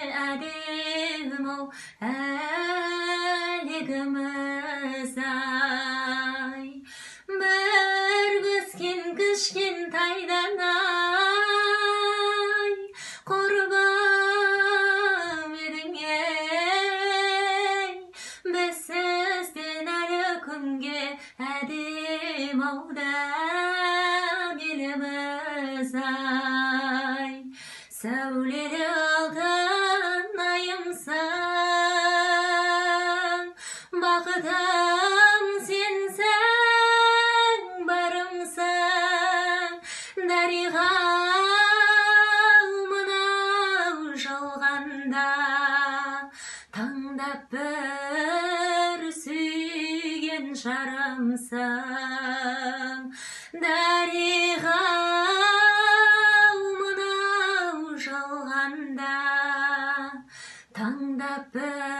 әдемі-ау әлегіміз-ай. Бір өскен кішкентайдан-ай, құрбым едің-ей, біз сізден әлі күнге әдем-ау дәм еліміз-ай. Сәулелі алтын айымсың, бақытым сенсің, барымсың, дариғам мынау жалғанда, таңдап бір сүйген жарымсың, дариғам жалғанда, таңдап бір